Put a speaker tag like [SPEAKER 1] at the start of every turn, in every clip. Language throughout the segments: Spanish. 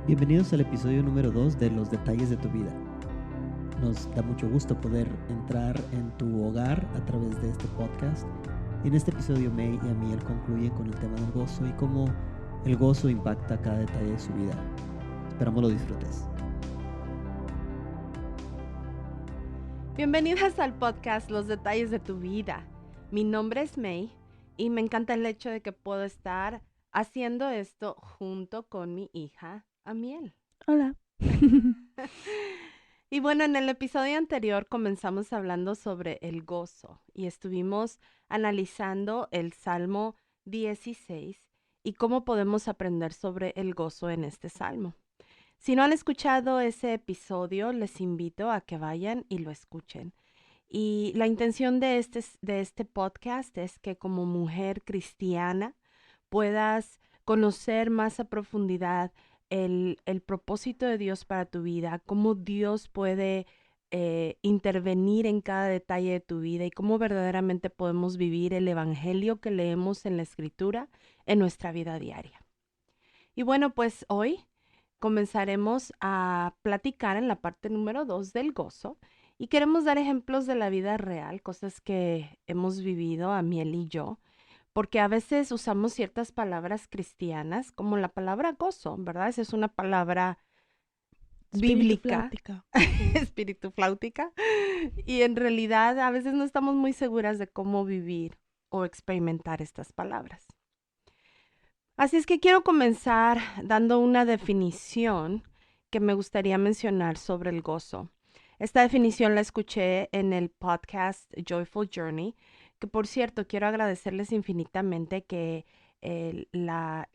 [SPEAKER 1] Bienvenidos al episodio número 2 de Los Detalles de tu Vida. Nos da mucho gusto poder entrar en tu hogar a través de este podcast. Y en este episodio May y Amiel concluyen con el tema del gozo y cómo el gozo impacta cada detalle de su vida. Esperamos lo disfrutes.
[SPEAKER 2] Bienvenidas al podcast Los Detalles de tu Vida. Mi nombre es May y me encanta el hecho de que puedo estar haciendo esto junto con mi hija Amiel.
[SPEAKER 3] Hola.
[SPEAKER 2] Y bueno, en el episodio anterior comenzamos hablando sobre el gozo y estuvimos analizando el Salmo 16 y cómo podemos aprender sobre el gozo en este salmo. Si no han escuchado ese episodio, les invito a que vayan y lo escuchen. Y la intención de este podcast es que como mujer cristiana puedas conocer más a profundidad el propósito de Dios para tu vida, cómo Dios puede intervenir en cada detalle de tu vida y cómo verdaderamente podemos vivir el evangelio que leemos en la Escritura en nuestra vida diaria. Y bueno, pues hoy comenzaremos a platicar en la parte número 2 del gozo y queremos dar ejemplos de la vida real, cosas que hemos vivido Amiel y yo, porque a veces usamos ciertas palabras cristianas como la palabra gozo, ¿verdad? Esa es una palabra bíblica, espíritu flautica, y en realidad a veces no estamos muy seguras de cómo vivir o experimentar estas palabras. Así es que quiero comenzar dando una definición que me gustaría mencionar sobre el gozo. Esta definición la escuché en el podcast Joyful Journey, que por cierto quiero agradecerles infinitamente que la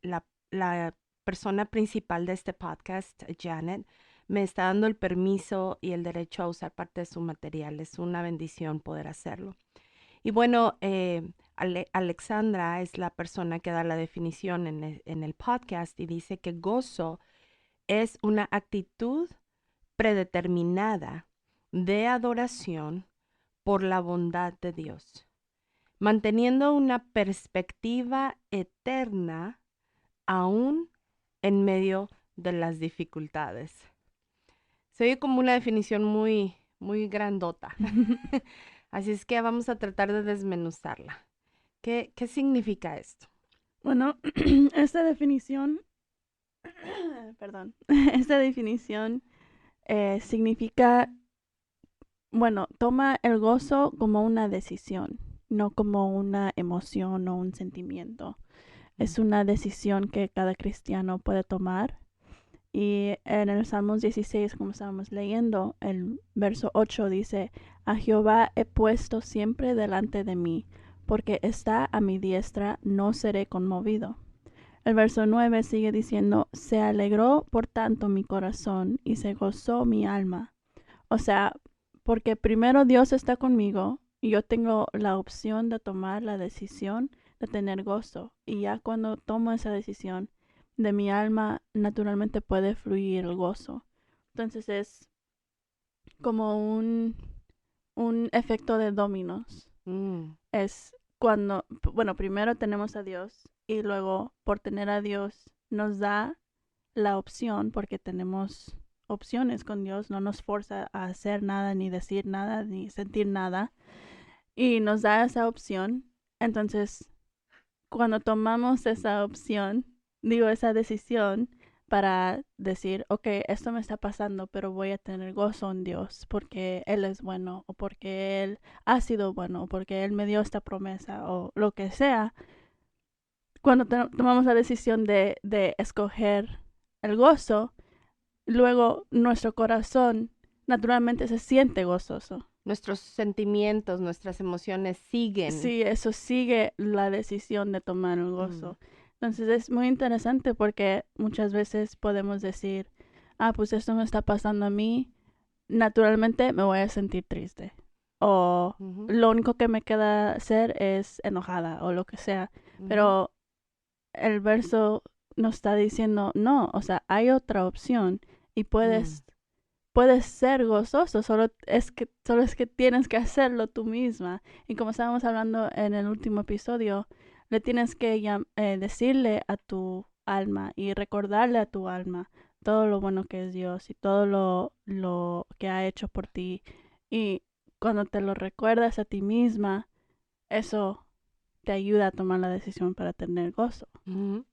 [SPEAKER 2] persona principal de este podcast, Janet, me está dando el permiso y el derecho a usar parte de su material. Es una bendición poder hacerlo. Y bueno, Alexandra es la persona que da la definición en el podcast y dice que gozo es una actitud predeterminada de adoración por la bondad de Dios, manteniendo una perspectiva eterna aún en medio de las dificultades. Se oye como una definición muy, muy grandota. Así es que vamos a tratar de desmenuzarla. ¿Qué significa esto?
[SPEAKER 3] Bueno, esta definición, esta definición significa, toma el gozo como una decisión, no como una emoción o un sentimiento. Es una decisión que cada cristiano puede tomar. Y en el Salmos 16, como estábamos leyendo, el verso 8 dice, a Jehová he puesto siempre delante de mí, porque está a mi diestra, no seré conmovido. El verso 9 sigue diciendo, se alegró por tanto mi corazón y se gozó mi alma. O sea, porque primero Dios está conmigo y yo tengo la opción de tomar la decisión de tener gozo. Y ya cuando tomo esa decisión, de mi alma naturalmente puede fluir el gozo. Entonces es como un efecto de dominos. Es cuando, primero tenemos a Dios y luego por tener a Dios nos da la opción, porque tenemos opciones con Dios, no nos forza a hacer nada, ni decir nada, ni sentir nada, y nos da esa opción. Entonces, cuando tomamos esa opción, esa decisión para decir, ok, esto me está pasando, pero voy a tener gozo en Dios porque Él es bueno, o porque Él ha sido bueno, o porque Él me dio esta promesa, o lo que sea. Cuando tomamos la decisión de escoger el gozo, luego nuestro corazón naturalmente se siente gozoso.
[SPEAKER 2] Nuestros sentimientos, nuestras emociones siguen.
[SPEAKER 3] Sí, eso sigue la decisión de tomar el gozo. Entonces es muy interesante porque muchas veces podemos decir, pues esto me está pasando a mí, naturalmente me voy a sentir triste. O lo único que me queda hacer es enojada o lo que sea. Pero el verso nos está diciendo, no, o sea, hay otra opción y puedes ser gozoso, solo es que tienes que hacerlo tú misma. Y como estábamos hablando en el último episodio, le tienes que decirle a tu alma y recordarle a tu alma todo lo bueno que es Dios y todo lo que ha hecho por ti. Y cuando te lo recuerdas a ti misma, eso te ayuda a tomar la decisión para tener gozo.
[SPEAKER 2] Ujú.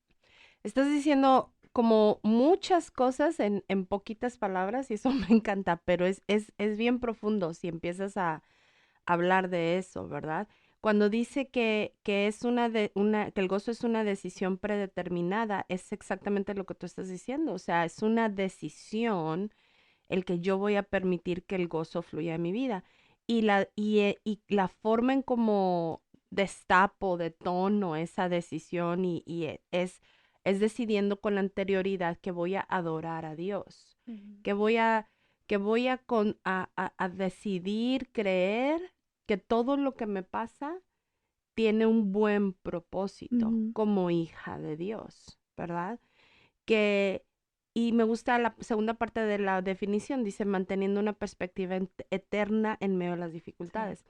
[SPEAKER 2] Estás diciendo como muchas cosas en poquitas palabras y eso me encanta, pero es bien profundo si empiezas a hablar de eso, ¿verdad? Cuando dice que es que el gozo es una decisión predeterminada, es exactamente lo que tú estás diciendo. O sea, es una decisión el que yo voy a permitir que el gozo fluya en mi vida. Y la forma en cómo destapo, detono esa decisión es decidiendo con anterioridad que voy a adorar a Dios, que voy a, a decidir creer que todo lo que me pasa tiene un buen propósito
[SPEAKER 3] Ujú.
[SPEAKER 2] como hija de Dios, ¿verdad? Que, y me gusta la segunda parte de la definición, dice manteniendo una perspectiva eterna en medio de las
[SPEAKER 3] Sí.
[SPEAKER 2] dificultades.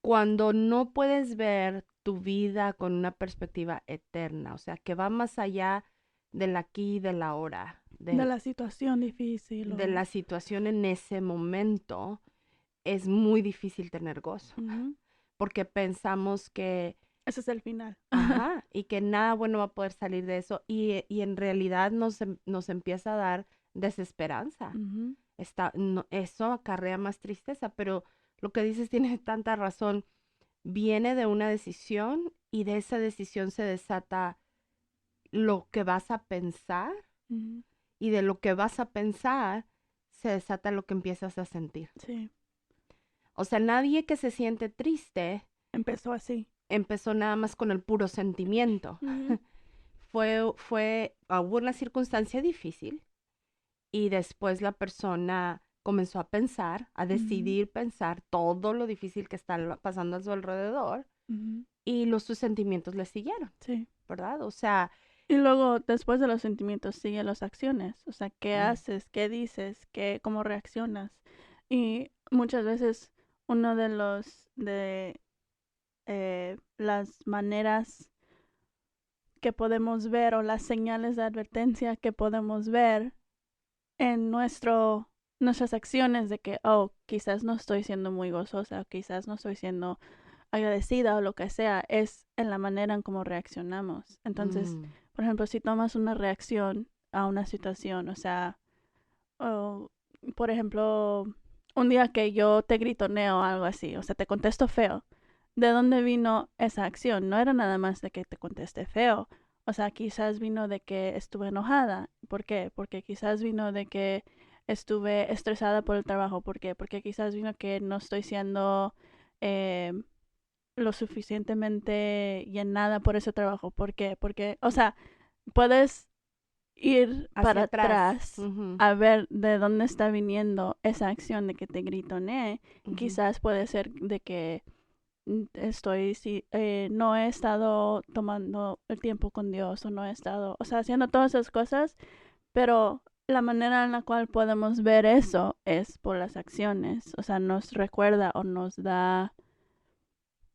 [SPEAKER 2] Cuando no puedes ver tu vida con una perspectiva eterna, o sea, que va más allá del aquí y del ahora,
[SPEAKER 3] De la situación difícil
[SPEAKER 2] de
[SPEAKER 3] o...
[SPEAKER 2] la situación en ese momento, es muy difícil tener gozo,
[SPEAKER 3] Ujú.
[SPEAKER 2] porque pensamos que,
[SPEAKER 3] Ese es el final.
[SPEAKER 2] ajá, y que nada bueno va a poder salir de eso, y en realidad nos empieza a dar desesperanza.
[SPEAKER 3] Ujú.
[SPEAKER 2] Eso acarrea más tristeza, pero lo que dices tiene tanta razón. Viene de una decisión y de esa decisión se desata lo que vas a pensar
[SPEAKER 3] Ujú.
[SPEAKER 2] y de lo que vas a pensar se desata lo que empiezas a sentir.
[SPEAKER 3] Sí,
[SPEAKER 2] O sea, nadie que se siente triste
[SPEAKER 3] empezó así.
[SPEAKER 2] empezó nada más con el puro sentimiento.
[SPEAKER 3] Ujú.
[SPEAKER 2] Hubo una circunstancia difícil y después la persona comenzó a pensar, a
[SPEAKER 3] Ujú.
[SPEAKER 2] decidir pensar todo lo difícil que está pasando a su alrededor
[SPEAKER 3] Ujú.
[SPEAKER 2] y sus sentimientos le siguieron,
[SPEAKER 3] Sí.
[SPEAKER 2] ¿verdad? O sea,
[SPEAKER 3] Y luego, después de los sentimientos, siguen las acciones. O sea, ¿qué
[SPEAKER 2] mm,
[SPEAKER 3] haces? ¿Qué dices? ¿Cómo reaccionas? Y muchas veces uno de las maneras que podemos ver o las señales de advertencia que podemos ver en nuestras acciones de que, oh, quizás no estoy siendo muy gozosa, o quizás no estoy siendo agradecida o lo que sea, es en la manera en cómo reaccionamos. Entonces,
[SPEAKER 2] mm,
[SPEAKER 3] por ejemplo, si tomas una reacción a una situación, o sea, por ejemplo, un día que yo te gritoneo o algo así, o sea, te contesto feo, ¿de dónde vino esa acción? No era nada más de que te contesté feo. O sea, quizás vino de que estuve enojada. ¿Por qué? Porque quizás vino de que estuve estresada por el trabajo. ¿Por qué? Porque quizás vino que no estoy siendo eh, lo suficientemente llenada por ese trabajo. ¿Por qué? Porque, o sea, puedes ir
[SPEAKER 2] hacia
[SPEAKER 3] para
[SPEAKER 2] atrás.
[SPEAKER 3] atrás
[SPEAKER 2] Ujú,
[SPEAKER 3] a ver de dónde está viniendo esa acción de que te gritoné.
[SPEAKER 2] ujú,
[SPEAKER 3] Quizás puede ser de que no he estado tomando el tiempo con Dios o no he estado, o sea, haciendo todas esas cosas, pero la manera en la cual podemos ver eso es por las acciones, o sea, nos recuerda o nos da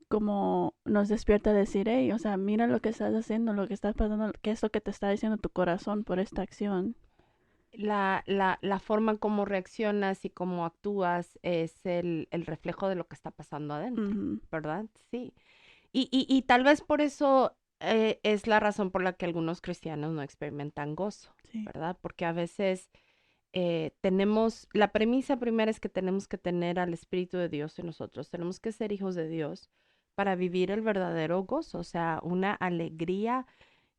[SPEAKER 3] como nos despierta a decir, hey, o sea, mira lo que estás haciendo, lo que estás pasando, qué es lo que te está diciendo tu corazón por esta acción.
[SPEAKER 2] la forma en cómo reaccionas y cómo actúas es el reflejo de lo que está pasando adentro,
[SPEAKER 3] Ujú.
[SPEAKER 2] ¿verdad? Sí. Y tal vez por eso es la razón por la que algunos cristianos no experimentan gozo,
[SPEAKER 3] Sí.
[SPEAKER 2] ¿verdad? Porque a veces la premisa primera es que tenemos que tener al Espíritu de Dios en nosotros, tenemos que ser hijos de Dios para vivir el verdadero gozo, o sea, una alegría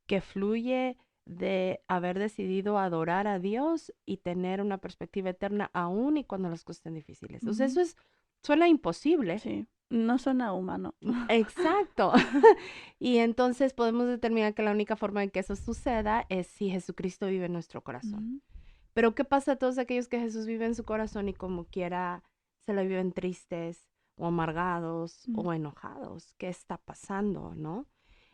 [SPEAKER 2] que fluye de haber decidido adorar a Dios y tener una perspectiva eterna aún y cuando las cosas estén difíciles. O sea,
[SPEAKER 3] Ujú.
[SPEAKER 2] suena imposible.
[SPEAKER 3] Sí, no suena humano.
[SPEAKER 2] Exacto. Y entonces podemos determinar que la única forma en que eso suceda es si Jesucristo vive en nuestro corazón.
[SPEAKER 3] Ujú.
[SPEAKER 2] Pero ¿qué pasa a todos aquellos que Jesús vive en su corazón y como quiera se la viven tristes o amargados
[SPEAKER 3] Mm.
[SPEAKER 2] o enojados? ¿Qué está pasando, no?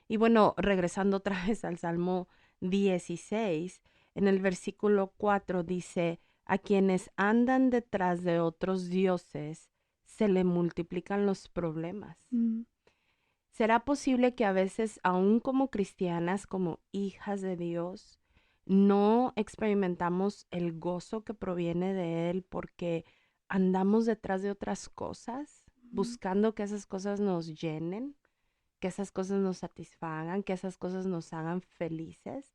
[SPEAKER 2] Y bueno, regresando otra vez al Salmo 16, en el versículo 4 dice, a quienes andan detrás de otros dioses se le multiplican los problemas.
[SPEAKER 3] Mm.
[SPEAKER 2] ¿Será posible que a veces, aún como cristianas, como hijas de Dios, no experimentamos el gozo que proviene de Él porque andamos detrás de otras cosas, buscando que esas cosas nos llenen, que esas cosas nos satisfagan, que esas cosas nos hagan felices.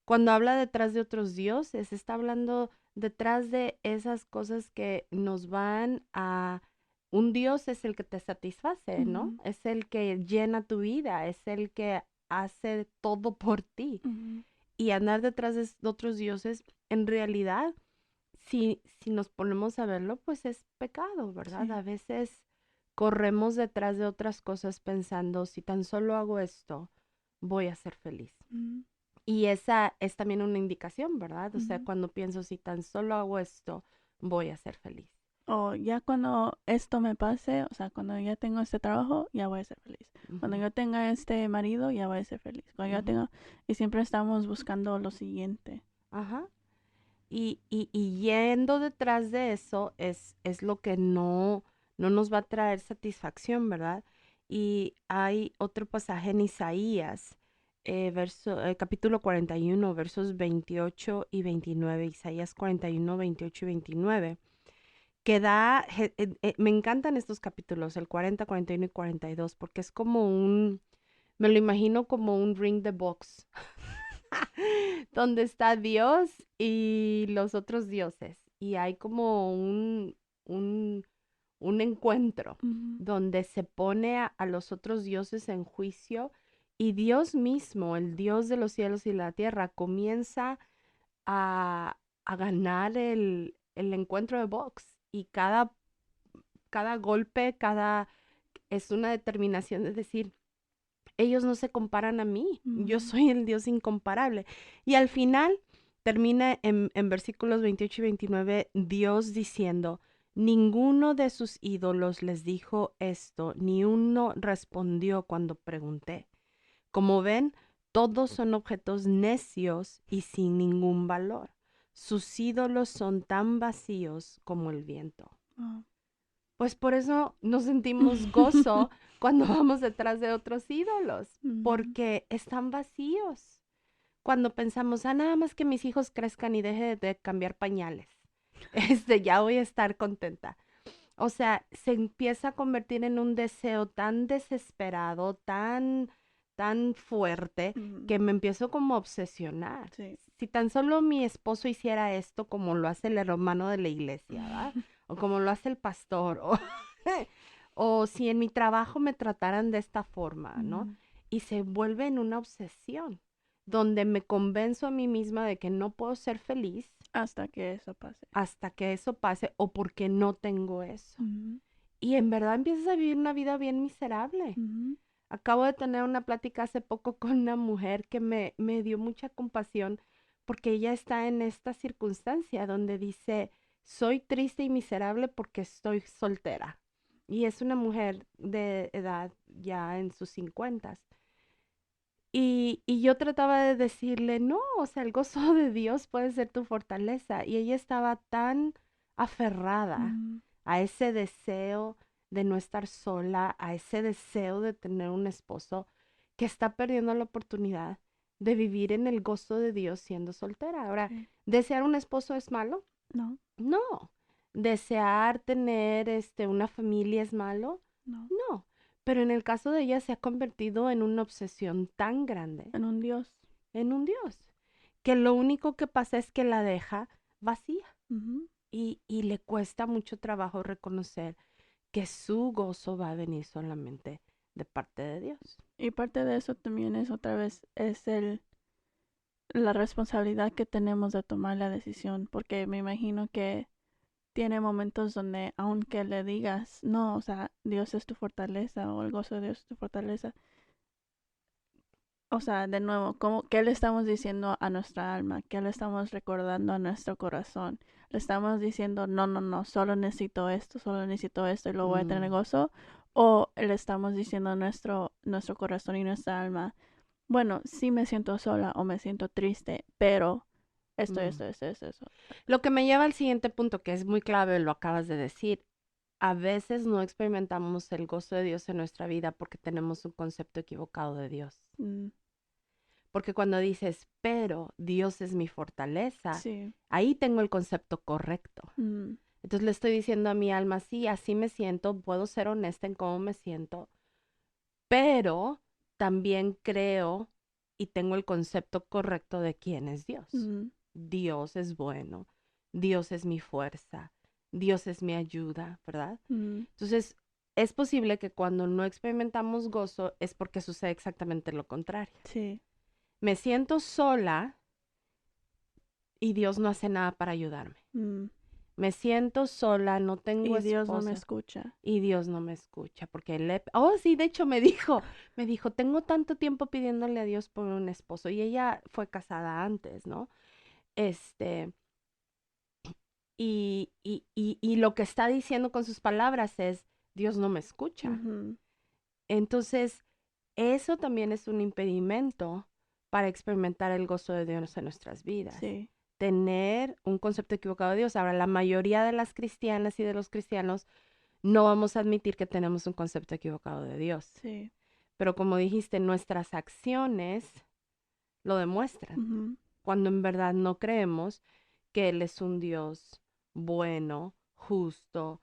[SPEAKER 2] Cuando habla detrás de otros dioses, está hablando detrás de esas cosas que nos van a... Un dios es el que te satisface, ¿no?
[SPEAKER 3] Ujú.
[SPEAKER 2] Es el que llena tu vida, es el que hace todo por ti.
[SPEAKER 3] Ujú.
[SPEAKER 2] Y andar detrás de otros dioses, en realidad, si nos ponemos a verlo, pues es pecado, ¿verdad?
[SPEAKER 3] Sí.
[SPEAKER 2] A veces corremos detrás de otras cosas pensando, si tan solo hago esto, voy a ser feliz.
[SPEAKER 3] Ujú.
[SPEAKER 2] Y esa es también una indicación, ¿verdad? O sea,
[SPEAKER 3] Ujú.
[SPEAKER 2] cuando pienso, si tan solo hago esto, voy a ser feliz.
[SPEAKER 3] O ya cuando esto me pase, o sea, cuando ya tengo este trabajo, ya voy a ser feliz. Cuando
[SPEAKER 2] Ujú,
[SPEAKER 3] yo tenga este marido, ya voy a ser feliz. Cuando yo
[SPEAKER 2] ujú,
[SPEAKER 3] tenga... Y siempre estamos buscando lo siguiente.
[SPEAKER 2] ajá. Y yendo detrás de eso es lo que no nos va a traer satisfacción, ¿verdad? Y hay otro pasaje en Isaías, capítulo 41, versos 28 y 29. Isaías 41, 28 y 29, que me encantan estos capítulos, el 40, 41 y 42, porque es como me lo imagino como un ring the box, donde está Dios y los otros dioses. Y hay como un, un encuentro
[SPEAKER 3] Ujú.
[SPEAKER 2] donde se pone a los otros dioses en juicio y Dios mismo, el Dios de los cielos y la tierra, comienza a ganar el encuentro de box. Y cada golpe, es una determinación de decir, ellos no se comparan a mí, yo
[SPEAKER 3] Ujú.
[SPEAKER 2] soy el Dios incomparable. Y al final termina en versículos 28 y 29 Dios diciendo, ninguno de sus ídolos les dijo esto, ni uno respondió cuando pregunté. Como ven, todos son objetos necios y sin ningún valor. Sus ídolos son tan vacíos como el viento.
[SPEAKER 3] Ah.
[SPEAKER 2] Pues por eso nos sentimos gozo cuando vamos detrás de otros ídolos,
[SPEAKER 3] Ujú.
[SPEAKER 2] porque están vacíos. Cuando pensamos, nada más que mis hijos crezcan y deje de cambiar pañales, ya voy a estar contenta. O sea, se empieza a convertir en un deseo tan desesperado, tan fuerte,
[SPEAKER 3] Ujú.
[SPEAKER 2] que me empiezo como a obsesionar.
[SPEAKER 3] Sí.
[SPEAKER 2] Si tan solo mi esposo hiciera esto como lo hace el hermano de la iglesia, ¿verdad? O como lo hace el pastor, o si en mi trabajo me trataran de esta forma, ¿no?
[SPEAKER 3] Ujú.
[SPEAKER 2] Y se vuelve en una obsesión, donde me convenzo a mí misma de que no puedo ser feliz
[SPEAKER 3] Hasta que eso pase.
[SPEAKER 2] hasta que eso pase o porque no tengo eso.
[SPEAKER 3] Ujú.
[SPEAKER 2] Y en verdad empiezas a vivir una vida bien miserable.
[SPEAKER 3] Ujú.
[SPEAKER 2] Acabo de tener una plática hace poco con una mujer que me dio mucha compasión porque ella está en esta circunstancia donde dice, soy triste y miserable porque estoy soltera. Y es una mujer de edad ya en sus 50. Y yo trataba de decirle, no, o sea, el gozo de Dios puede ser tu fortaleza. Y ella estaba tan aferrada
[SPEAKER 3] Ujú.
[SPEAKER 2] a ese deseo de no estar sola, a ese deseo de tener un esposo, que está perdiendo la oportunidad de vivir en el gozo de Dios siendo soltera. Ahora,
[SPEAKER 3] Sí.
[SPEAKER 2] ¿desear un esposo es malo?
[SPEAKER 3] No,
[SPEAKER 2] No. ¿Desear tener una familia es malo?
[SPEAKER 3] no.
[SPEAKER 2] No. Pero en el caso de ella se ha convertido en una obsesión tan grande,
[SPEAKER 3] En un Dios.
[SPEAKER 2] en un Dios, que lo único que pasa es que la deja vacía
[SPEAKER 3] Ujú.
[SPEAKER 2] y le cuesta mucho trabajo reconocer que su gozo va a venir solamente de parte de Dios.
[SPEAKER 3] Y parte de eso también es otra vez, es la responsabilidad que tenemos de tomar la decisión, porque me imagino que tiene momentos donde aunque le digas, no, o sea, Dios es tu fortaleza o el gozo de Dios es tu fortaleza, o sea, de nuevo, ¿qué le estamos diciendo a nuestra alma? ¿Qué le estamos recordando a nuestro corazón? ¿Le estamos diciendo, no, no, no, solo necesito esto y luego voy a tener
[SPEAKER 2] Mm,
[SPEAKER 3] gozo? ¿O le estamos diciendo a nuestro corazón y nuestra alma, bueno, sí me siento sola o me siento triste, pero
[SPEAKER 2] mm.
[SPEAKER 3] esto.
[SPEAKER 2] Lo que me lleva al siguiente punto, que es muy clave, lo acabas de decir. A veces no experimentamos el gozo de Dios en nuestra vida porque tenemos un concepto equivocado de Dios.
[SPEAKER 3] Mm.
[SPEAKER 2] Porque cuando dices, pero Dios es mi fortaleza,
[SPEAKER 3] Sí.
[SPEAKER 2] ahí tengo el concepto correcto.
[SPEAKER 3] Mm,
[SPEAKER 2] Entonces le estoy diciendo a mi alma, sí, así me siento, puedo ser honesta en cómo me siento, pero también creo y tengo el concepto correcto de quién es Dios.
[SPEAKER 3] mm,
[SPEAKER 2] Dios es bueno, Dios es mi fuerza, Dios es mi ayuda, ¿verdad?
[SPEAKER 3] mm,
[SPEAKER 2] Entonces, es posible que cuando no experimentamos gozo es porque sucede exactamente lo contrario.
[SPEAKER 3] sí.
[SPEAKER 2] Me siento sola y Dios no hace nada para ayudarme.
[SPEAKER 3] Mm.
[SPEAKER 2] Me siento sola, no tengo
[SPEAKER 3] Y Dios no me
[SPEAKER 2] esposo
[SPEAKER 3] escucha.
[SPEAKER 2] y Dios no me escucha porque sí, de hecho me dijo, tengo tanto tiempo pidiéndole a Dios por un esposo y ella fue casada antes, ¿no? Este, y lo que está diciendo con sus palabras es, Dios no me escucha.
[SPEAKER 3] Ujú,
[SPEAKER 2] Entonces, eso también es un impedimento para experimentar el gozo de Dios en nuestras vidas.
[SPEAKER 3] sí.
[SPEAKER 2] Tener un concepto equivocado de Dios. Ahora, la mayoría de las cristianas y de los cristianos no vamos a admitir que tenemos un concepto equivocado de Dios.
[SPEAKER 3] Sí.
[SPEAKER 2] Pero como dijiste, nuestras acciones lo demuestran.
[SPEAKER 3] Ujú.
[SPEAKER 2] Cuando en verdad no creemos que Él es un Dios bueno, justo,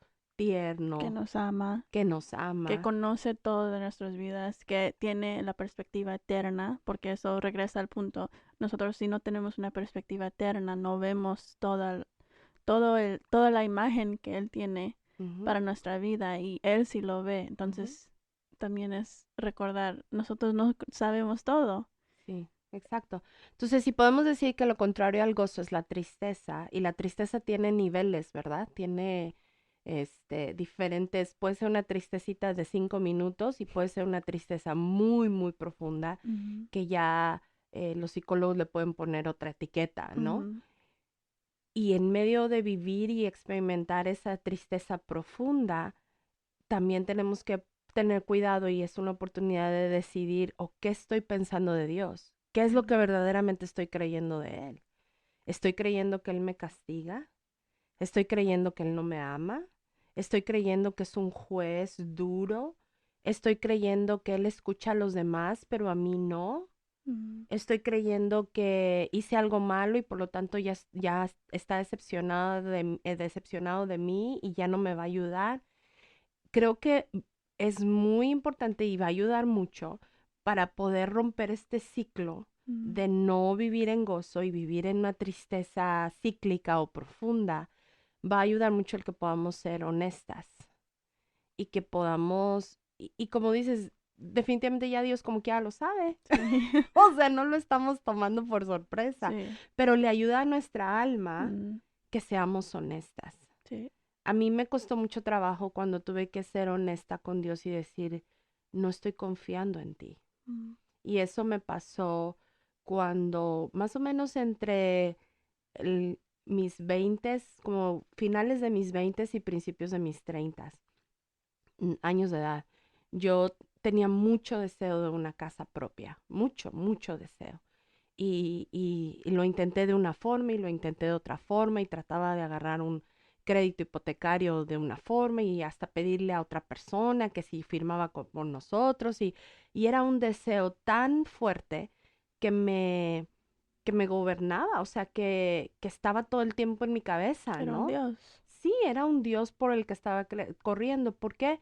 [SPEAKER 3] Que
[SPEAKER 2] tierno,
[SPEAKER 3] nos ama,
[SPEAKER 2] que nos
[SPEAKER 3] que
[SPEAKER 2] ama.
[SPEAKER 3] conoce todo de nuestras vidas, que tiene la perspectiva eterna, porque eso regresa al punto. Nosotros si no tenemos una perspectiva eterna, no vemos toda la imagen que Él tiene
[SPEAKER 2] Ujú,
[SPEAKER 3] para nuestra vida y Él sí lo ve.
[SPEAKER 2] ujú.
[SPEAKER 3] Entonces, también es recordar, nosotros no sabemos todo.
[SPEAKER 2] Sí, exacto. Entonces, si podemos decir que lo contrario al gozo es la tristeza, y la tristeza tiene niveles, ¿verdad? Tiene diferentes, puede ser una tristecita de 5 minutos y puede ser una tristeza muy, muy profunda
[SPEAKER 3] Ujú,
[SPEAKER 2] que ya los psicólogos le pueden poner otra etiqueta, ¿no?
[SPEAKER 3] ujú,
[SPEAKER 2] Y en medio de vivir y experimentar esa tristeza profunda, también tenemos que tener cuidado y es una oportunidad de decidir o qué estoy pensando de Dios, qué es lo que verdaderamente estoy creyendo de Él. ¿Estoy creyendo que Él me castiga? ¿Estoy creyendo que Él no me ama? ¿Estoy creyendo que es un juez duro? ¿Estoy creyendo que Él escucha a los demás, pero a mí no?
[SPEAKER 3] ujú,
[SPEAKER 2] ¿Estoy creyendo que hice algo malo y por lo tanto ya está decepcionado de mí y ya no me va a ayudar? Creo que es muy importante y va a ayudar mucho para poder romper este ciclo
[SPEAKER 3] ujú,
[SPEAKER 2] de no vivir en gozo y vivir en una tristeza cíclica o profunda. Va a ayudar mucho el que podamos ser honestas y que podamos, y como dices, definitivamente ya Dios como que ya lo sabe.
[SPEAKER 3] sí,
[SPEAKER 2] O sea, no lo estamos tomando por sorpresa,
[SPEAKER 3] sí,
[SPEAKER 2] pero le ayuda a nuestra alma
[SPEAKER 3] mm,
[SPEAKER 2] que seamos honestas.
[SPEAKER 3] sí,
[SPEAKER 2] A mí me costó mucho trabajo cuando tuve que ser honesta con Dios y decir, no estoy confiando en ti.
[SPEAKER 3] mm,
[SPEAKER 2] Y eso me pasó cuando más o menos entre mis veintes, como finales de mis veintes y principios de mis treintas, años de edad, yo tenía mucho deseo de una casa propia, mucho, mucho deseo. Y lo intenté de una forma y lo intenté de otra forma y trataba de agarrar un crédito hipotecario de una forma y hasta pedirle a otra persona que si firmaba por nosotros y era un deseo tan fuerte que me gobernaba, o sea, que estaba todo el tiempo en mi cabeza,
[SPEAKER 3] era un
[SPEAKER 2] ¿no?
[SPEAKER 3] Dios.
[SPEAKER 2] Sí, era un Dios por el que estaba corriendo. ¿Por qué?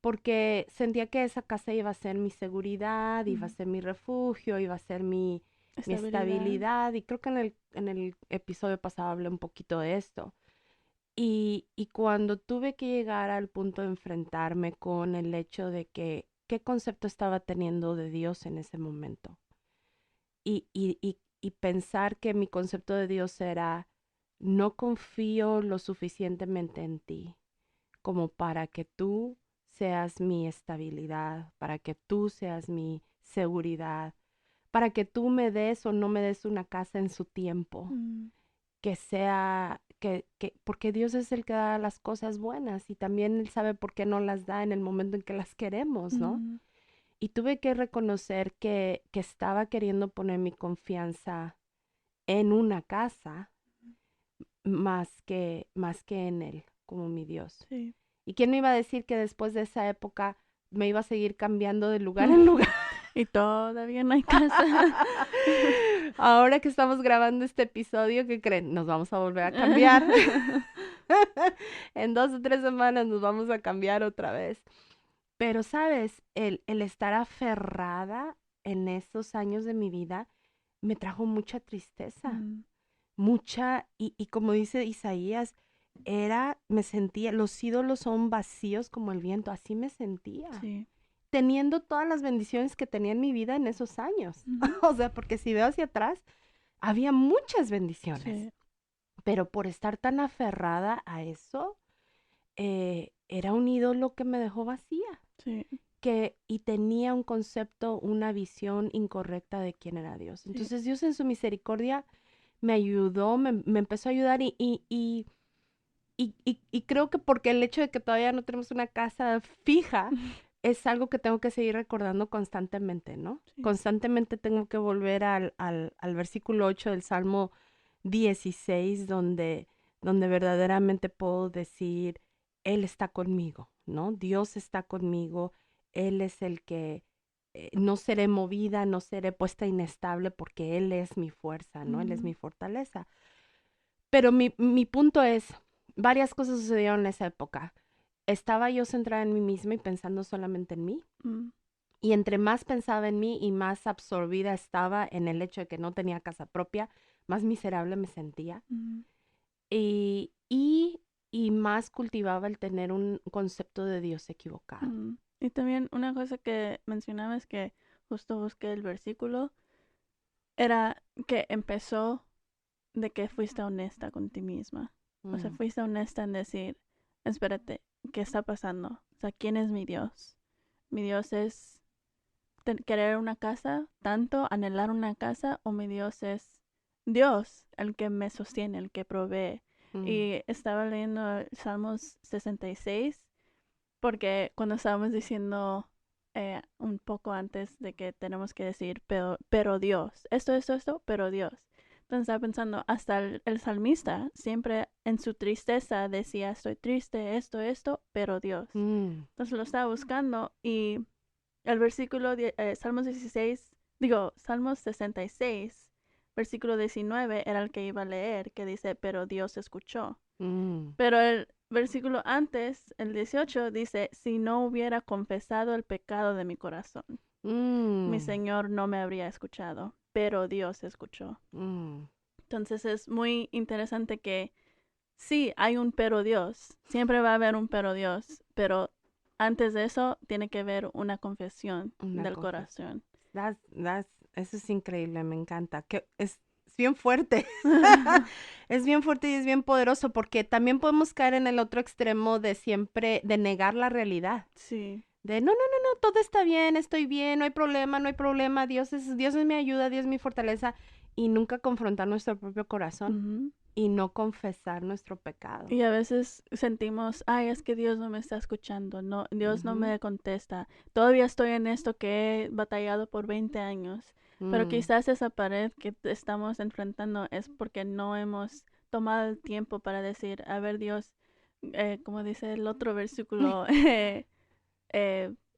[SPEAKER 2] Porque sentía que esa casa iba a ser mi seguridad, iba a
[SPEAKER 3] Mm,
[SPEAKER 2] ser mi refugio, iba a ser mi
[SPEAKER 3] estabilidad.
[SPEAKER 2] estabilidad. Y creo que en el episodio pasado hablé un poquito de esto. Y cuando tuve que llegar al punto de enfrentarme con el hecho de que qué concepto estaba teniendo de Dios en ese momento. Y pensar que mi concepto de Dios era, no confío lo suficientemente en ti como para que tú seas mi estabilidad, para que tú seas mi seguridad, para que tú me des o no me des una casa en su tiempo,
[SPEAKER 3] Mm,
[SPEAKER 2] que sea, porque Dios es el que da las cosas buenas y también Él sabe por qué no las da en el momento en que las queremos, ¿no?
[SPEAKER 3] mm,
[SPEAKER 2] Y tuve que reconocer que estaba queriendo poner mi confianza en una casa más que en Él como mi Dios.
[SPEAKER 3] sí.
[SPEAKER 2] ¿Y quién me iba a decir que después de esa época me iba a seguir cambiando de lugar en lugar?
[SPEAKER 3] Y todavía no hay casa.
[SPEAKER 2] Ahora que estamos grabando este episodio, ¿qué creen? Nos vamos a volver a cambiar. En 2 o 3 semanas nos vamos a cambiar otra vez. Pero, ¿sabes? El estar aferrada en esos años de mi vida me trajo mucha tristeza,
[SPEAKER 3] Mm,
[SPEAKER 2] mucha, y como dice Isaías, me sentía, los ídolos son vacíos como el viento, así me sentía,
[SPEAKER 3] sí.
[SPEAKER 2] teniendo todas las bendiciones que tenía en mi vida en esos años.
[SPEAKER 3] Ujú.
[SPEAKER 2] O sea, porque si veo hacia atrás, había muchas bendiciones,
[SPEAKER 3] Sí,
[SPEAKER 2] pero por estar tan aferrada a eso, era un ídolo que me dejó vacía.
[SPEAKER 3] sí,
[SPEAKER 2] Y tenía un concepto, una visión incorrecta de quién era Dios.
[SPEAKER 3] sí.
[SPEAKER 2] Entonces Dios en su misericordia me ayudó, me empezó a ayudar y creo que porque el hecho de que todavía no tenemos una casa fija es algo que tengo que seguir recordando constantemente, ¿no?
[SPEAKER 3] Sí.
[SPEAKER 2] Constantemente tengo que volver al versículo 8 del Salmo 16, donde verdaderamente puedo decir, Él está conmigo, ¿no? Dios está conmigo, Él es el que no seré movida, no seré puesta inestable porque Él es mi fuerza, ¿no? Él es
[SPEAKER 3] Mm,
[SPEAKER 2] mi fortaleza. Pero mi punto es, varias cosas sucedieron en esa época. Estaba yo centrada en mí misma y pensando solamente en mí.
[SPEAKER 3] mm,
[SPEAKER 2] Y entre más pensaba en mí y más absorbida estaba en el hecho de que no tenía casa propia, más miserable me sentía.
[SPEAKER 3] mm,
[SPEAKER 2] Y, y, y más cultivaba el tener un concepto de Dios equivocado.
[SPEAKER 3] mm. Y también una cosa que mencionaba es que justo busqué el versículo, era que empezó de que fuiste honesta con ti misma. O sea,
[SPEAKER 2] Mm,
[SPEAKER 3] fuiste honesta en decir, espérate, ¿qué está pasando? O sea, ¿quién es mi Dios? Mi Dios es querer una casa, tanto anhelar una casa, o mi Dios es Dios, el que me sostiene, el que provee.
[SPEAKER 2] mm,
[SPEAKER 3] Y estaba leyendo Salmos 66, porque cuando estábamos diciendo un poco antes de que tenemos que decir, pero Dios, esto, pero Dios. Entonces estaba pensando, hasta el salmista siempre en su tristeza decía, estoy triste, esto, pero Dios.
[SPEAKER 2] mm,
[SPEAKER 3] Entonces lo estaba buscando y el versículo, Salmos 16, Salmos 66, versículo 19 era el que iba a leer, que dice, pero Dios escuchó.
[SPEAKER 2] mm,
[SPEAKER 3] Pero el versículo antes, el 18, dice, si no hubiera confesado el pecado de mi corazón, mi
[SPEAKER 2] mm,
[SPEAKER 3] Señor no me habría escuchado, pero Dios escuchó.
[SPEAKER 2] mm.
[SPEAKER 3] Entonces es muy interesante que sí, hay un pero Dios, siempre va a haber un pero Dios, pero antes de eso tiene que haber una confesión
[SPEAKER 2] Una
[SPEAKER 3] del
[SPEAKER 2] confesión.
[SPEAKER 3] corazón.
[SPEAKER 2] Eso es increíble, me encanta. Es bien fuerte. Es bien fuerte y es bien poderoso porque también podemos caer en el otro extremo de siempre, de negar la realidad.
[SPEAKER 3] Sí.
[SPEAKER 2] De no, todo está bien, estoy bien, no hay problema, Dios es mi ayuda, Dios es mi fortaleza. Y nunca confrontar nuestro propio corazón
[SPEAKER 3] Ujú.
[SPEAKER 2] y no confesar nuestro pecado.
[SPEAKER 3] Y a veces sentimos, ay, es que Dios no me está escuchando, no, Dios no
[SPEAKER 2] Ujú,
[SPEAKER 3] me contesta. Todavía estoy en esto que he batallado por 20 años, pero
[SPEAKER 2] mm,
[SPEAKER 3] quizás esa pared que estamos enfrentando es porque no hemos tomado el tiempo para decir, a ver, Dios, como dice el otro versículo,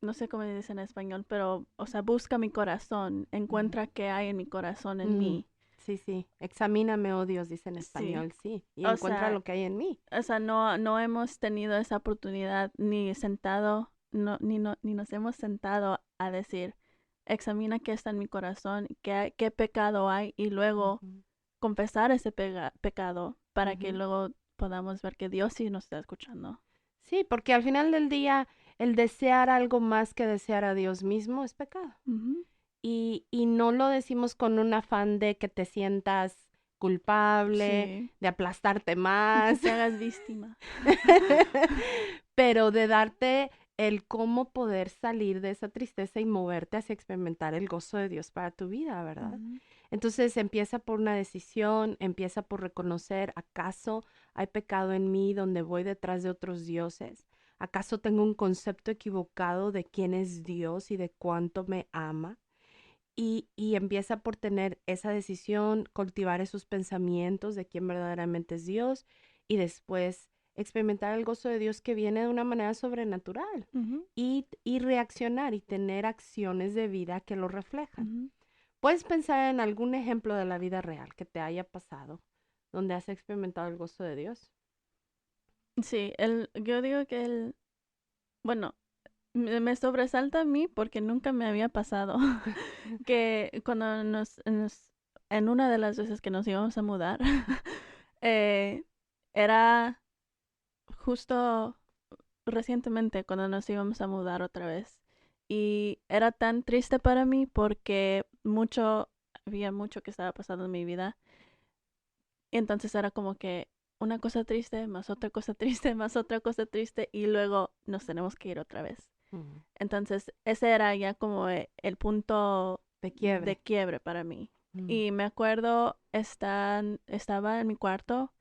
[SPEAKER 3] no sé cómo dice en español, pero, o sea, busca mi corazón,
[SPEAKER 2] mm,
[SPEAKER 3] encuentra qué hay en mi corazón, en
[SPEAKER 2] mm.
[SPEAKER 3] mí.
[SPEAKER 2] Sí, sí. Examíname, oh Dios, dice en
[SPEAKER 3] Sí,
[SPEAKER 2] español, sí. Y
[SPEAKER 3] o
[SPEAKER 2] encuentra
[SPEAKER 3] sea,
[SPEAKER 2] lo que hay en mí.
[SPEAKER 3] no hemos tenido esa oportunidad ni sentado, ni nos hemos sentado a decir, examina qué está en mi corazón, qué pecado hay, y luego
[SPEAKER 2] Ujú,
[SPEAKER 3] confesar ese pecado para que
[SPEAKER 2] ujú.
[SPEAKER 3] luego podamos ver que Dios sí nos está escuchando.
[SPEAKER 2] Sí, porque al final del día, el desear algo más que desear a Dios mismo es pecado.
[SPEAKER 3] Ujú.
[SPEAKER 2] Y no lo decimos con un afán de que te sientas culpable,
[SPEAKER 3] Sí,
[SPEAKER 2] de aplastarte
[SPEAKER 3] y que
[SPEAKER 2] más,
[SPEAKER 3] te hagas víctima.
[SPEAKER 2] pero de darte el cómo poder salir de esa tristeza y moverte hacia experimentar el gozo de Dios para tu vida, ¿verdad?
[SPEAKER 3] Ujú.
[SPEAKER 2] Entonces empieza por una decisión, empieza por reconocer, ¿acaso hay pecado en mí donde voy detrás de otros dioses? ¿Acaso tengo un concepto equivocado de quién es Dios y de cuánto me ama? Y empieza por tener esa decisión, cultivar esos pensamientos de quién verdaderamente es Dios y después experimentar el gozo de Dios que viene de una manera sobrenatural
[SPEAKER 3] Ujú,
[SPEAKER 2] y reaccionar y tener acciones de vida que lo reflejan.
[SPEAKER 3] ujú.
[SPEAKER 2] ¿Puedes pensar en algún ejemplo de la vida real que te haya pasado donde has experimentado el gozo de Dios?
[SPEAKER 3] Sí, yo digo que bueno, me sobresalta a mí porque nunca me había pasado que cuando en una de las veces que nos íbamos a mudar, eh, era justo recientemente cuando nos íbamos a mudar otra vez. Y era tan triste para mí porque había mucho que estaba pasando en mi vida. Y entonces era como que una cosa triste, más otra cosa triste, más otra cosa triste, y luego nos tenemos que ir otra vez.
[SPEAKER 2] Mm.
[SPEAKER 3] Entonces ese era ya como el punto
[SPEAKER 2] De
[SPEAKER 3] de
[SPEAKER 2] quiebre.
[SPEAKER 3] quiebre para mí.
[SPEAKER 2] Mm.
[SPEAKER 3] Y me acuerdo, estaba en mi cuarto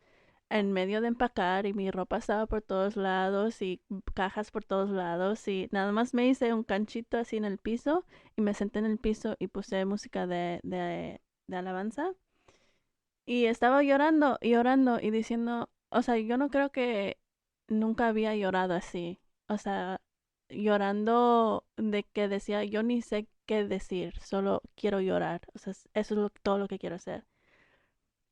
[SPEAKER 3] en medio de empacar y mi ropa estaba por todos lados y cajas por todos lados y nada más me hice un canchito así en el piso y me senté en el piso y puse música de alabanza y estaba llorando y llorando y diciendo, o sea, yo no creo que nunca había llorado así, o sea, llorando de que decía, yo ni sé qué decir, solo quiero llorar, o sea, eso es todo lo que quiero hacer.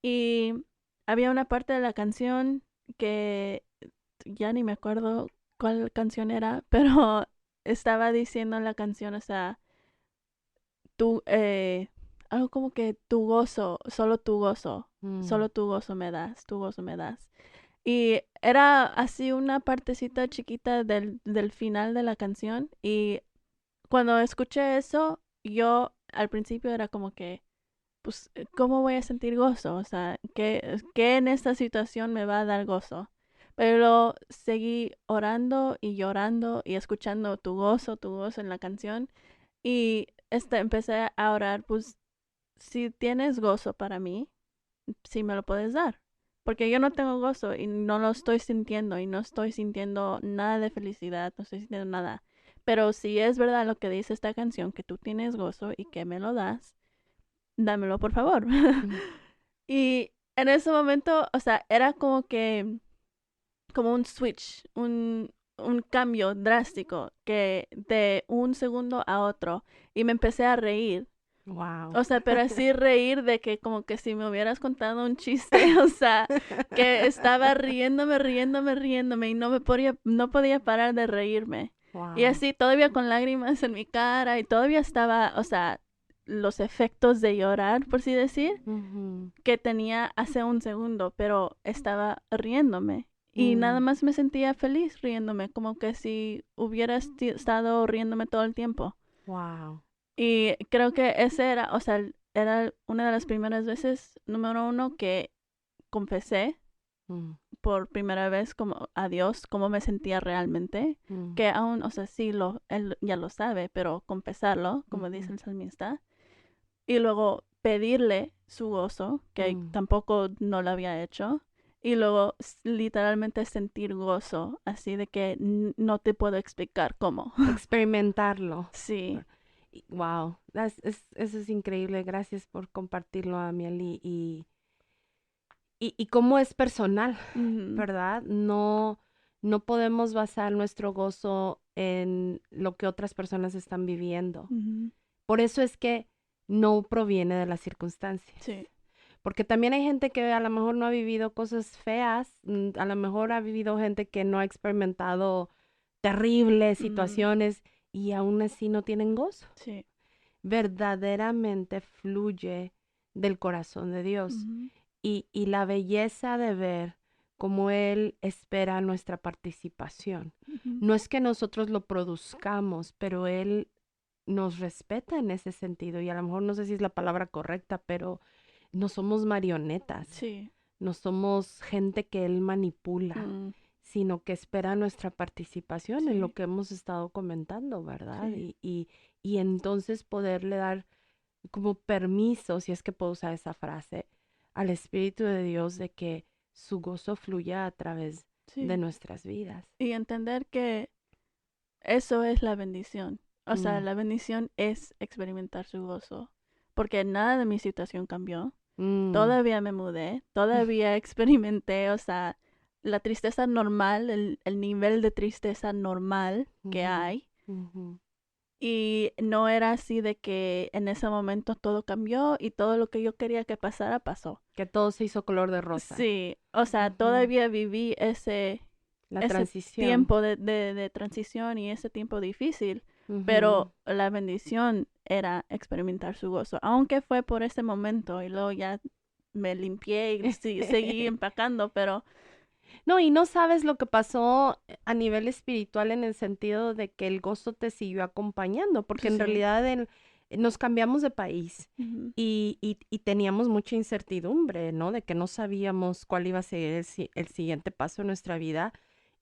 [SPEAKER 3] Y había una parte de la canción que ya ni me acuerdo cuál canción era, pero estaba diciendo en la canción, o sea, tú, algo como que tu gozo,
[SPEAKER 2] Mm.
[SPEAKER 3] solo tu gozo me das, tu gozo me das. Y era así una partecita chiquita del final de la canción y cuando escuché eso, yo al principio era como que pues, ¿cómo voy a sentir gozo? O sea, ¿qué en esta situación me va a dar gozo? Pero seguí orando y llorando y escuchando tu gozo en la canción. Y empecé a orar, pues, si tienes gozo para mí, sí me lo puedes dar. Porque yo no tengo gozo y no lo estoy sintiendo y no estoy sintiendo nada de felicidad, no estoy sintiendo nada. Pero si es verdad lo que dice esta canción, que tú tienes gozo y que me lo das, dámelo por favor.
[SPEAKER 2] Mm.
[SPEAKER 3] Y en ese momento, o sea, era como que, como un switch, un cambio drástico que de un segundo a otro. Y me empecé a reír.
[SPEAKER 2] Wow.
[SPEAKER 3] O sea, pero así reír de que como que si me hubieras contado un chiste, o sea, que estaba riéndome y no podía parar de reírme. Y
[SPEAKER 2] Wow.
[SPEAKER 3] así todavía con lágrimas en mi cara y todavía estaba, o sea, los efectos de llorar, por así decir,
[SPEAKER 2] Ujú.
[SPEAKER 3] que tenía hace un segundo, pero estaba riéndome. Y nada
[SPEAKER 2] Mm.
[SPEAKER 3] más me sentía feliz riéndome, como que si hubiera estado riéndome todo el tiempo.
[SPEAKER 2] Wow.
[SPEAKER 3] Y creo que ese era, o sea, era una de las primeras veces, número uno, que confesé
[SPEAKER 2] Mm.
[SPEAKER 3] por primera vez como a Dios cómo me sentía realmente,
[SPEAKER 2] Mm.
[SPEAKER 3] que aún, o sea, sí, él ya lo sabe, pero confesarlo, como dice
[SPEAKER 2] Ujú.
[SPEAKER 3] el salmista, y luego pedirle su gozo, que
[SPEAKER 2] Mm.
[SPEAKER 3] tampoco no lo había hecho, y luego literalmente sentir gozo, así de que no te puedo explicar cómo.
[SPEAKER 2] Experimentarlo.
[SPEAKER 3] Sí.
[SPEAKER 2] Wow. Eso es increíble. Gracias por compartirlo, Amieli. Y cómo es personal,
[SPEAKER 3] Ujú,
[SPEAKER 2] ¿verdad? No, no podemos basar nuestro gozo en lo que otras personas están viviendo.
[SPEAKER 3] ujú,
[SPEAKER 2] Por eso es que no proviene de las circunstancias.
[SPEAKER 3] sí.
[SPEAKER 2] Porque también hay gente que a lo mejor no ha vivido cosas feas, a lo mejor ha vivido gente que no ha experimentado terribles
[SPEAKER 3] Ujú,
[SPEAKER 2] situaciones y aún así no tienen gozo.
[SPEAKER 3] sí.
[SPEAKER 2] Verdaderamente fluye del corazón de Dios
[SPEAKER 3] Ujú,
[SPEAKER 2] y la belleza de ver cómo Él espera nuestra participación.
[SPEAKER 3] ujú,
[SPEAKER 2] No es que nosotros lo produzcamos, pero Él nos respeta en ese sentido y a lo mejor no sé si es la palabra correcta, pero no somos marionetas,
[SPEAKER 3] sí.
[SPEAKER 2] no somos gente que Él manipula,
[SPEAKER 3] Mm,
[SPEAKER 2] sino que espera nuestra participación en lo
[SPEAKER 3] sí,
[SPEAKER 2] que hemos estado comentando, ¿verdad?
[SPEAKER 3] sí.
[SPEAKER 2] Y entonces poderle dar como permiso, si es que puedo usar esa frase, al Espíritu de Dios de que su gozo fluya a través de
[SPEAKER 3] Sí.
[SPEAKER 2] nuestras vidas.
[SPEAKER 3] Y entender que eso es la bendición. O sea,
[SPEAKER 2] Mm.
[SPEAKER 3] la bendición es experimentar su gozo. Porque nada de mi situación cambió.
[SPEAKER 2] Mm.
[SPEAKER 3] Todavía me mudé, todavía experimenté, o sea, la tristeza normal, el nivel de tristeza normal que
[SPEAKER 2] Ujú,
[SPEAKER 3] hay.
[SPEAKER 2] ujú.
[SPEAKER 3] Y no era así de que en ese momento todo cambió y todo lo que yo quería que pasara, pasó.
[SPEAKER 2] Que todo se hizo color de rosa.
[SPEAKER 3] Sí, o sea,
[SPEAKER 2] Ujú.
[SPEAKER 3] todavía viví ese
[SPEAKER 2] La
[SPEAKER 3] ese
[SPEAKER 2] transición.
[SPEAKER 3] tiempo de transición y ese tiempo difícil,
[SPEAKER 2] Ujú.
[SPEAKER 3] pero la bendición era experimentar su gozo, aunque fue por ese momento y luego ya me limpié y seguí empacando, pero
[SPEAKER 2] No, y no sabes lo que pasó a nivel espiritual en el sentido de que el gozo te siguió acompañando, porque en
[SPEAKER 3] sí.
[SPEAKER 2] realidad nos cambiamos de país
[SPEAKER 3] Ujú,
[SPEAKER 2] y teníamos mucha incertidumbre, ¿no? De que no sabíamos cuál iba a ser el siguiente paso en nuestra vida.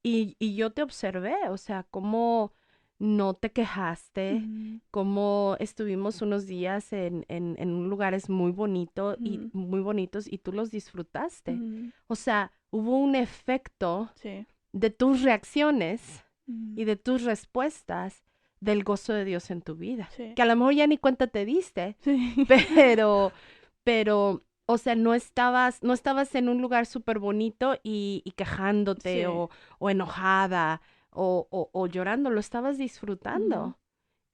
[SPEAKER 2] Y yo te observé, o sea, cómo no te quejaste,
[SPEAKER 3] ujú,
[SPEAKER 2] cómo estuvimos unos días en lugares
[SPEAKER 3] ujú,
[SPEAKER 2] muy bonitos y tú los disfrutaste.
[SPEAKER 3] ujú,
[SPEAKER 2] O sea, hubo un efecto
[SPEAKER 3] sí.
[SPEAKER 2] de tus reacciones
[SPEAKER 3] Ujú,
[SPEAKER 2] y de tus respuestas del gozo de Dios en tu vida.
[SPEAKER 3] sí.
[SPEAKER 2] Que a lo mejor ya ni cuenta te diste,
[SPEAKER 3] Sí.
[SPEAKER 2] pero, o sea, no estabas en un lugar súper bonito y quejándote
[SPEAKER 3] Sí.
[SPEAKER 2] o enojada o llorando, lo estabas
[SPEAKER 3] Ujú,
[SPEAKER 2] disfrutando.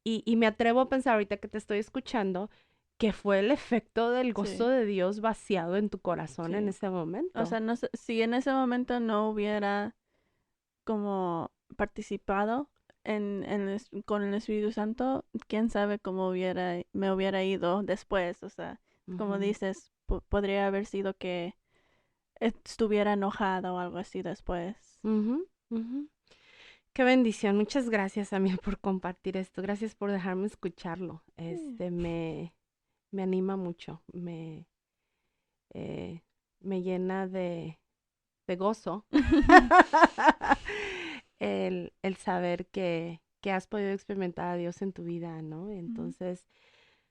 [SPEAKER 2] Y me atrevo a pensar ahorita que te estoy escuchando que fue el efecto del gozo
[SPEAKER 3] sí.
[SPEAKER 2] de Dios vaciado en tu corazón en
[SPEAKER 3] Sí.
[SPEAKER 2] ese
[SPEAKER 3] O
[SPEAKER 2] momento.
[SPEAKER 3] sea, no sé, si en ese momento no hubiera como participado con el Espíritu Santo, quién sabe cómo me hubiera ido después. O sea, como
[SPEAKER 2] Ujú.
[SPEAKER 3] dices, podría haber sido que estuviera enojada o algo así después.
[SPEAKER 2] Ujú, ujú. Qué bendición. Muchas gracias, Amiel, por compartir esto. Gracias por dejarme escucharlo.
[SPEAKER 3] Sí.
[SPEAKER 2] Me anima mucho, eh, me llena de gozo el saber que has podido experimentar a Dios en tu vida, ¿no?
[SPEAKER 3] Ujú.
[SPEAKER 2] Entonces,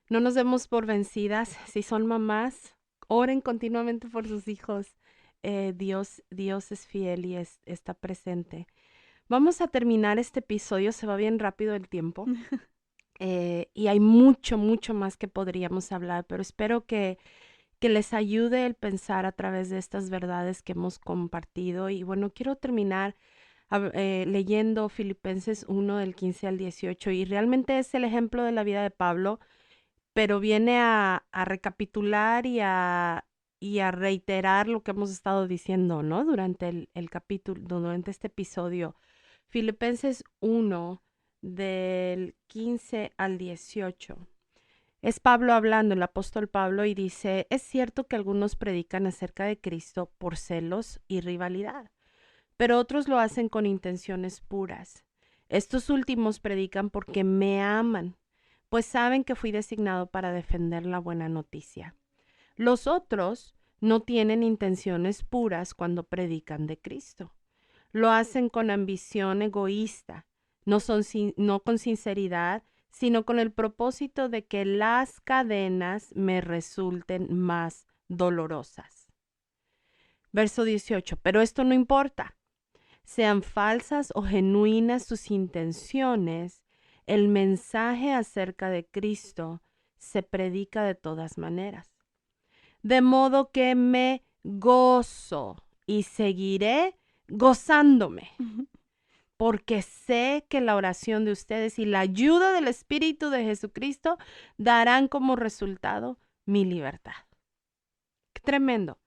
[SPEAKER 2] no nos demos por vencidas. Si son mamás, oren continuamente por sus hijos. Dios es fiel y está presente. Vamos a terminar este episodio, se va bien rápido el tiempo. Y hay mucho, mucho más que podríamos hablar, pero espero que les ayude el pensar a través de estas verdades que hemos compartido. Y bueno, quiero terminar leyendo Filipenses 1 del 15 al 18 y realmente es el ejemplo de la vida de Pablo, pero viene a recapitular y a reiterar lo que hemos estado diciendo, ¿no? Durante el capítulo, durante este episodio. Filipenses 1 del 15 al 18. Es Pablo hablando, el apóstol Pablo, y dice, es cierto que algunos predican acerca de Cristo por celos y rivalidad, pero otros lo hacen con intenciones puras. Estos últimos predican porque me aman, pues saben que fui designado para defender la buena noticia. Los otros no tienen intenciones puras cuando predican de Cristo. Lo hacen con ambición egoísta, no con sinceridad, sino con el propósito de que las cadenas me resulten más dolorosas. Verso 18. Pero esto no importa. Sean falsas o genuinas sus intenciones, el mensaje acerca de Cristo se predica de todas maneras. De modo que me gozo y seguiré gozándome, porque sé que la oración de ustedes y la ayuda del Espíritu de Jesucristo darán como resultado mi libertad. Qué tremendo.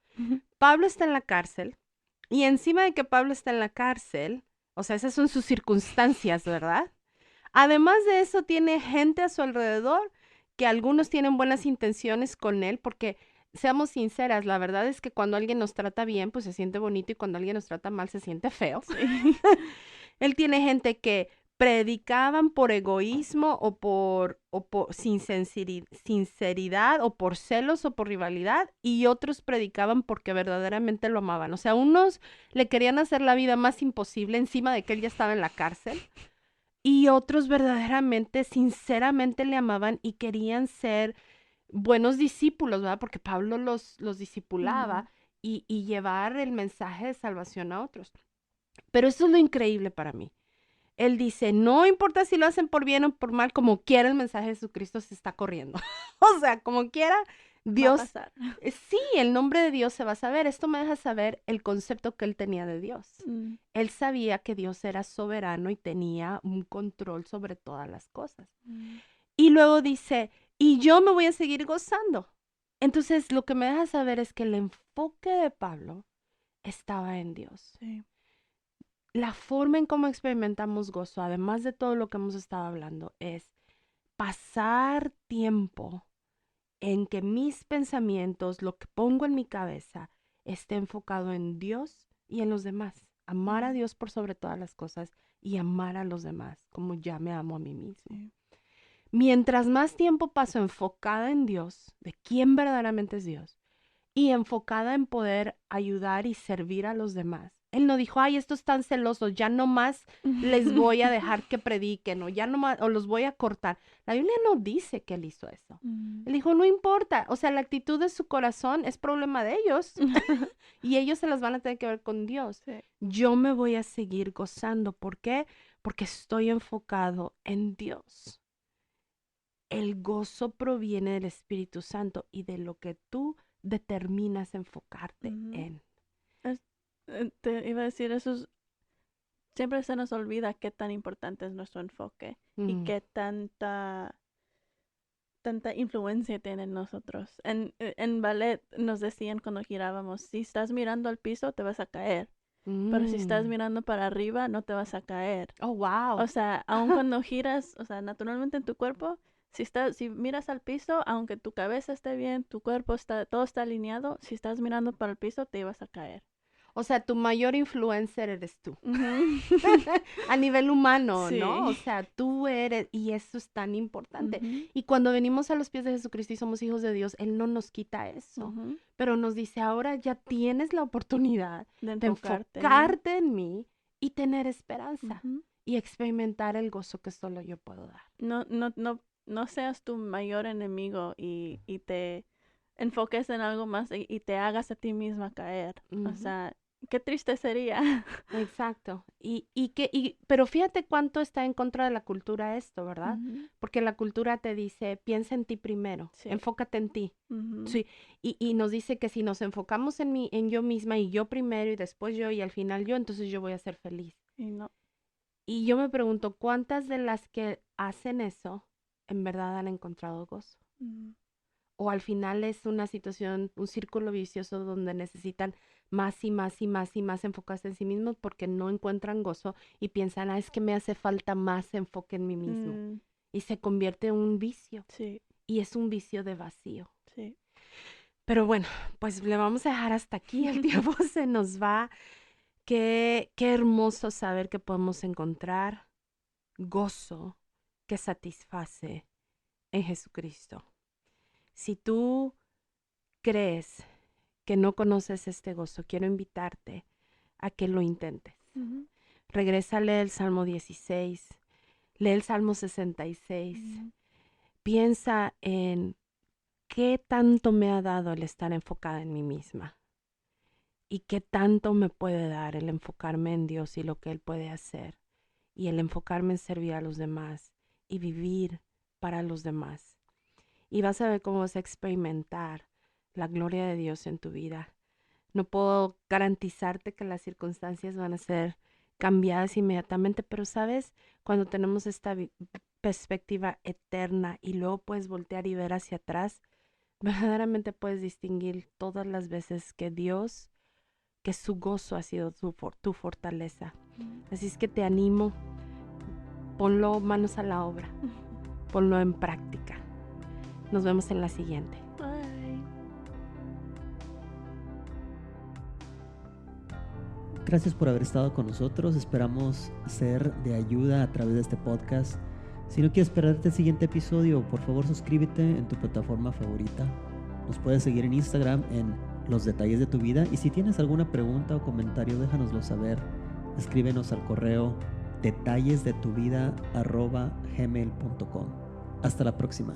[SPEAKER 2] Pablo está en la cárcel y encima de que Pablo está en la cárcel, o sea, esas son sus circunstancias, ¿verdad? Además de eso, tiene gente a su alrededor que algunos tienen buenas intenciones con él, porque seamos sinceras, la verdad es que cuando alguien nos trata bien, pues se siente bonito y cuando alguien nos trata mal, se siente feo.
[SPEAKER 3] Sí.
[SPEAKER 2] Él tiene gente que predicaban por egoísmo o por sinceridad o por celos o por rivalidad y otros predicaban porque verdaderamente lo amaban. O sea, unos le querían hacer la vida más imposible encima de que él ya estaba en la cárcel y otros verdaderamente, sinceramente le amaban y querían ser buenos discípulos, ¿verdad? Porque Pablo los discipulaba
[SPEAKER 3] Ujú,
[SPEAKER 2] y llevar el mensaje de salvación a otros. Pero eso es lo increíble para mí. Él dice, no importa si lo hacen por bien o por mal, como quiera el mensaje de Jesucristo se está corriendo. O sea, como quiera,
[SPEAKER 3] Va a
[SPEAKER 2] Dios,
[SPEAKER 3] pasar.
[SPEAKER 2] sí, el nombre de Dios se va a saber. Esto me deja saber el concepto que él tenía de Dios.
[SPEAKER 3] Mm,
[SPEAKER 2] Él sabía que Dios era soberano y tenía un control sobre todas las cosas.
[SPEAKER 3] mm,
[SPEAKER 2] Y luego dice, y yo me voy a seguir gozando. Entonces, lo que me deja saber es que el enfoque de Pablo estaba en Dios.
[SPEAKER 3] sí.
[SPEAKER 2] La forma en cómo experimentamos gozo, además de todo lo que hemos estado hablando, es pasar tiempo en que mis pensamientos, lo que pongo en mi cabeza, esté enfocado en Dios y en los demás. Amar a
[SPEAKER 3] Mm,
[SPEAKER 2] Dios por sobre todas las cosas y amar a los demás como ya me amo a mí mismo.
[SPEAKER 3] sí.
[SPEAKER 2] Mientras más tiempo paso enfocada en Dios, de quién verdaderamente es Dios, y enfocada en poder ayudar y servir a los demás. Él no dijo, ay, estos están celosos, ya no más les voy a dejar que prediquen o ya no más, o los voy a cortar. La Biblia no dice que él hizo eso.
[SPEAKER 3] Mm.
[SPEAKER 2] Él dijo, no importa, o sea, la actitud de su corazón es problema de ellos y ellos se las van a tener que ver con Dios.
[SPEAKER 3] Sí.
[SPEAKER 2] Yo me voy a seguir gozando. ¿Por qué? Porque estoy enfocado en Dios. El gozo proviene del Espíritu Santo y de lo que tú determinas enfocarte
[SPEAKER 3] Ujú.
[SPEAKER 2] en.
[SPEAKER 3] Te iba a decir, siempre se nos olvida qué tan importante es nuestro enfoque y
[SPEAKER 2] Mm.
[SPEAKER 3] qué tanta influencia tiene en nosotros. En ballet nos decían cuando girábamos, si estás mirando al piso te vas a caer, pero si estás
[SPEAKER 2] Mm.
[SPEAKER 3] mirando para arriba no te vas a caer.
[SPEAKER 2] Oh, wow.
[SPEAKER 3] O sea, aun cuando giras, o sea, naturalmente en tu cuerpo, si miras al piso, aunque tu cabeza esté bien, tu cuerpo todo está alineado, si estás mirando para el piso te ibas a caer.
[SPEAKER 2] O sea, tu mayor influencer eres tú.
[SPEAKER 3] Ujú.
[SPEAKER 2] A nivel humano,
[SPEAKER 3] Sí.
[SPEAKER 2] ¿no? O sea, tú eres, y eso es tan importante.
[SPEAKER 3] Ujú,
[SPEAKER 2] Y cuando venimos a los pies de Jesucristo y somos hijos de Dios, Él no nos quita eso,
[SPEAKER 3] ujú.
[SPEAKER 2] pero nos dice, ahora ya tienes la oportunidad
[SPEAKER 3] De
[SPEAKER 2] de
[SPEAKER 3] enfocarte.
[SPEAKER 2] enfocarte en mí y tener esperanza
[SPEAKER 3] Ujú.
[SPEAKER 2] y experimentar el gozo que solo yo puedo dar.
[SPEAKER 3] No seas tu mayor enemigo y te enfoques en algo más y te hagas a ti misma caer. O
[SPEAKER 2] Ujú.
[SPEAKER 3] sea, qué triste sería.
[SPEAKER 2] Exacto. Pero fíjate cuánto está en contra de la cultura esto, ¿verdad?
[SPEAKER 3] Ujú,
[SPEAKER 2] Porque la cultura te dice, piensa en ti primero,
[SPEAKER 3] Sí.
[SPEAKER 2] enfócate en ti.
[SPEAKER 3] ujú.
[SPEAKER 2] Sí, y nos dice que si nos enfocamos en mí, en yo misma y yo primero y después yo y al final yo, entonces yo voy a ser feliz.
[SPEAKER 3] Y no.
[SPEAKER 2] Y yo me pregunto, ¿cuántas de las que hacen eso en verdad han encontrado gozo?
[SPEAKER 3] Mm,
[SPEAKER 2] O al final es una situación, un círculo vicioso donde necesitan más y más y más y más enfocarse en sí mismos porque no encuentran gozo y piensan, es que me hace falta más enfoque en mí mismo.
[SPEAKER 3] mm,
[SPEAKER 2] Y se convierte en un vicio
[SPEAKER 3] Sí,
[SPEAKER 2] y es un vicio de vacío.
[SPEAKER 3] sí.
[SPEAKER 2] Pero bueno, pues le vamos a dejar hasta aquí, el tiempo se nos va. Qué hermoso saber que podemos encontrar gozo que satisface en Jesucristo. Si tú crees que no conoces este gozo, quiero invitarte a que lo intentes.
[SPEAKER 3] Ujú,
[SPEAKER 2] Regresa a leer el Salmo 16, lee el Salmo 66,
[SPEAKER 3] ujú,
[SPEAKER 2] piensa en qué tanto me ha dado el estar enfocada en mí misma y qué tanto me puede dar el enfocarme en Dios y lo que Él puede hacer y el enfocarme en servir a los demás y vivir para los demás. Y vas a ver cómo vas a experimentar la gloria de Dios en tu vida. No puedo garantizarte que las circunstancias van a ser cambiadas inmediatamente, pero sabes, cuando tenemos esta perspectiva eterna y luego puedes voltear y ver hacia atrás, verdaderamente puedes distinguir todas las veces que Dios, que su gozo ha sido tu fortaleza. Así es que te animo, ponlo manos a la obra, ponlo en práctica. Nos vemos en la siguiente.
[SPEAKER 3] Bye.
[SPEAKER 1] Gracias por haber estado con nosotros. Esperamos ser de ayuda a través de este podcast. Si no quieres perderte el siguiente episodio, por favor suscríbete en tu plataforma favorita. Nos puedes seguir en Instagram en Los Detalles de tu Vida. Y si tienes alguna pregunta o comentario, déjanoslo saber. Escríbenos al correo detallesdetuvida@gmail.com. Hasta la próxima.